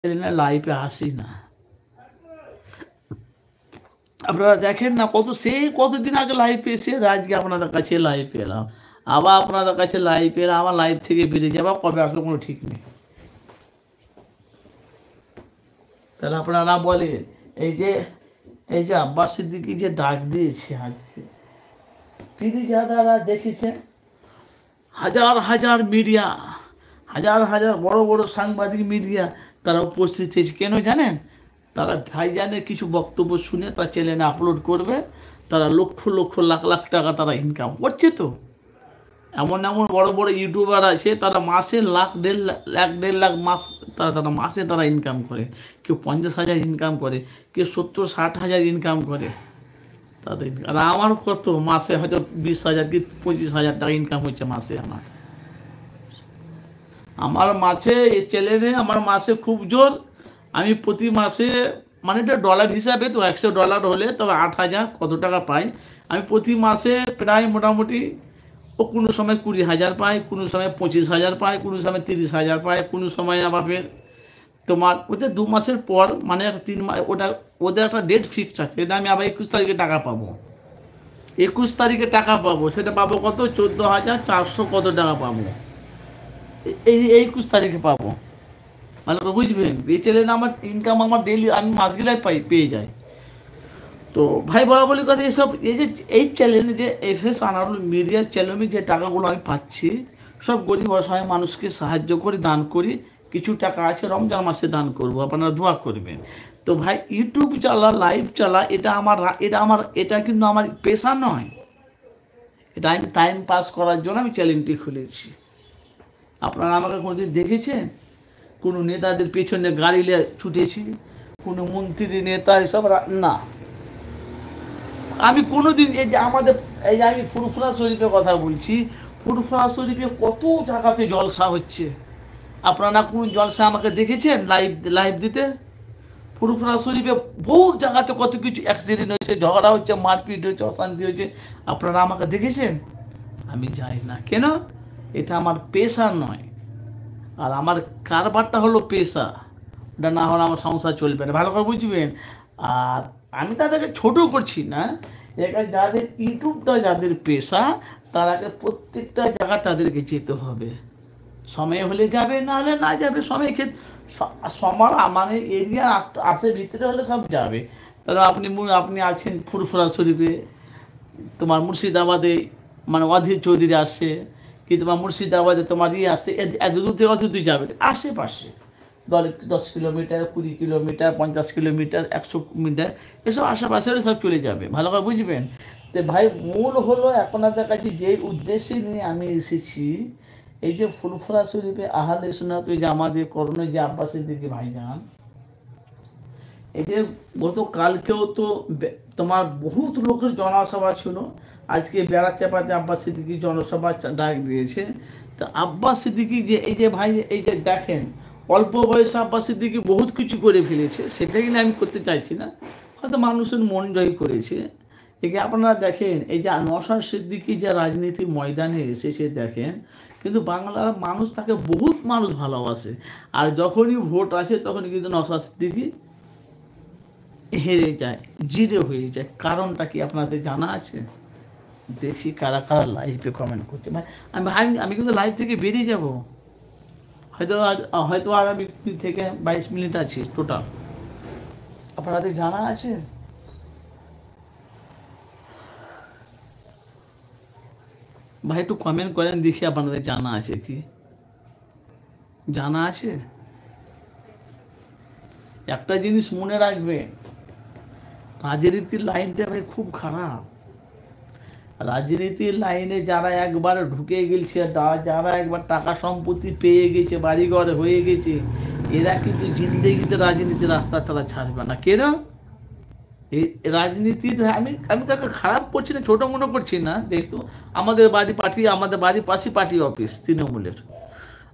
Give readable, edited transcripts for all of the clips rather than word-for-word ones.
লাইভে আসি না, আপনারা দেখেন না কত সেই কতদিন আগে লাইভে এসে আজকে আপনাদের কাছে লাইভে এলাম, আবার আপনাদের কাছে লাইভে এলাম, আমার লাইভ থেকে বেরিয়ে যাবো, কবে আসলে কোনো ঠিক নেই। তাহলে আপনারা বলেন এই যে আব্বাস সিদ্দিকী যে ডাক দিয়েছে আজকে, তিনি যারা দেখেছেন হাজার হাজার মিডিয়া, হাজার হাজার বড় বড় সাংবাদিক মিডিয়া তারা উপস্থিত হয়েছে। কেন জানেন? তারা ভাইজানের কিছু বক্তব্য শুনে তার চ্যানেলে আপলোড করবে, তারা লক্ষ লক্ষ লাখ লাখ টাকা তারা ইনকাম করছে। তো এমন এমন বড় বড় ইউটিউবার আছে, তারা মাসে লাখ দেড় লাখ মাস তারা মাসে তারা ইনকাম করে। কেউ 50,000 ইনকাম করে, কেউ 70-60,000 ইনকাম করে তাদের। আর আমার কত মাসে হয়তো 20,000 কি 25,000 টাকা ইনকাম হচ্ছে মাসে। আমার মাসে এই চ্যানেলে আমার মাসে খুব জোর, আমি প্রতি মাসে মানে এটা ডলার হিসাবে তো $100 হলে তবে 8,000 কত টাকা পাই। আমি প্রতি মাসে প্রায় মোটামুটি ও কোনো সময় 20,000 পাই, কোনো সময় 25,000 পাই, কোনো সময় 30,000 পাই, কোনো সময় আবার ফের তোমার ওটা 2 মাসের পর মানে 3 মাস ওটা ওদের একটা ডেট ফিক্স আছে। এটা আমি আবার 21 তারিখে টাকা পাবো, 21 তারিখে টাকা পাবো। সেটা পাবো কত 14,400 কত টাকা পাবো, এই 21 তারিখে পাবো। মানে বুঝবেন এই চ্যানেলে আমার ইনকাম আমার ডেইলি আমি মাস গেলে পেয়ে যাই। তো ভাই বলা বলি কথা এইসব এই যে এই চ্যানেলে যে এফএস আনারুল মিডিয়ার চ্যানেলে যে টাকাগুলো আমি পাচ্ছি, সব গরিব অসহায় মানুষকে সাহায্য করি, দান করি। কিছু টাকা আছে রমজান মাসে দান করব, আপনারা দোয়া করবেন। তো ভাই ইউটিউব চালা, লাইভ চালা, এটা কিন্তু আমার পেশা নয়, এটা আমি টাইম পাস করার জন্য আমি চ্যানেলটি খুলেছি। আপনারা আমাকে কোনোদিন দেখেছেন কোনো নেতাদের পেছনে গাড়ি নিয়ে ছুটেছি, কোনো মন্ত্রী নেতা এসব না। আমি কোনোদিন এই যে আমি ফুরফুরা শরীফের কথা বলছি, ফুরফুরা শরীফে কত জায়গাতে জলসা হচ্ছে, আপনারা কোন জলসা আমাকে দেখেছেন লাইভ দিতে? ফুরফুরা শরীফে বহু জায়গাতে কত কিছু অ্যাক্সিডেন্ট হচ্ছে, ঝগড়া হচ্ছে, মারপিট হচ্ছে, অশান্তি হচ্ছে, আপনারা আমাকে দেখেছেন? আমি যাই না। কেন? এটা আমার পেশা নয়, আর আমার কারবারটা হলো পেশা। ওটা না হলে আমার সংসার চলবে না, ভালো করে বুঝবেন। আর আমি তাদেরকে ছোট করছি না, এখানে যাদের ইউটিউবটা যাদের পেশা, তারাকে প্রত্যেকটা জায়গা তাদেরকে যেতে হবে। সময় হলে যাবে, না হলে না যাবে। সময় সময় মানে এরিয়া আসে ভিতরে হলে সব যাবে। তাহলে আপনি আছেন ফুরফুরা শরীফে, তোমার মুর্শিদাবাদে মানে অধীর চৌধুরী আসছে, কি তোমার মুর্শিদাবাদে তোমার আসছে, এত দূর থেকে অত দূর যাবে আশেপাশে 10 কিলোমিটার, 20 কিলোমিটার, 50 কিলোমিটার, 100 মিটার, এসব আশেপাশে সব চলে যাবে, ভালো করে বুঝবেন। তো ভাই মূল হলো আপনাদের কাছে যে উদ্দেশ্যে নিয়ে আমি এসেছি, এই যে ফুরফুরা শরীফে আহলে সুন্নাত যে আমাদের করণে যে আব্বাস সিদ্দিকী ভাইজান, এই যে গতকালকেও তো তোমার বহুত লোকের জনসভা ছিল, আজকে বেড়াচাপাতে আব্বাস সিদ্দিকী জনসভা ডাক দিয়েছে। তো আব্বাস সিদ্দিকী যে এই যে ভাই এই যে দেখেন অল্প বয়সে আব্বাস সিদ্দিকী বহুত কিছু করে ফেলেছে, সেটা কিন্তু আমি করতে চাইছি না, হয়তো মানুষের মন জয় করেছে। একে আপনারা দেখেন এই যে নওশাদ সিদ্দিকী যে রাজনীতি ময়দানে এসেছে দেখেন, কিন্তু বাংলার মানুষ তাকে বহুত মানুষ ভালোবাসে, আর যখনই ভোট আসে তখন কিন্তু নওশাদ সিদ্দিকী হেরে যায়, জিরো হয়ে যায়। কারণটা কি আপনাদের জানা আছে? দেখি কারা কারা লাইভে কমেন্ট করছে। আমি কিন্তু লাইভ থেকে বেরিয়ে যাব, হয়তো আগামী থেকে 22 মিনিট আছে টোটাল। আপনাদের জানা আছে? ভাই একটু কমেন্ট করেন দেখি আপনাদের জানা আছে কি, জানা আছে? একটা জিনিস মনে রাখবেন, রাজনীতির লাইনটা ভাই খুব খারাপ। রাজনীতির লাইনে যারা একবার ঢুকে গেছে, যারা একবার টাকা সম্পত্তি পেয়ে গেছে, বাড়িঘর হয়ে গেছে, এরা কিন্তু জিন্দেগিতে রাজনীতির রাস্তা তারা ছাড়বে না। কেন? এই রাজনীতির আমি কাকে খারাপ করছি না, ছোট মনে করছি না। দেখতো আমাদের বাড়ির পাশে পার্টি অফিস তৃণমূলের,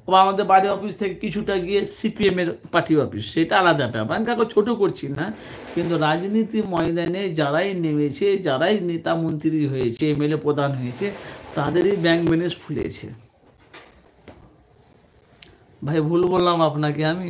বা আমাদের বাড়ি অফিস থেকে কিছুটা গিয়ে সিপিএমের পার্টি অফিস, সেটা আলাদা ব্যাপার, আমি কাউকে ছোটো করছি না। কিন্তু রাজনীতি ময়দানে যারাই নেমেছে, যারাই নেতা মন্ত্রী হয়েছে, এমএলএ প্রধান হয়েছে, তাদেরই ব্যাংক ব্যালেন্স ফুলেছে। ভাই ভুল বললাম আপনাকে আমি?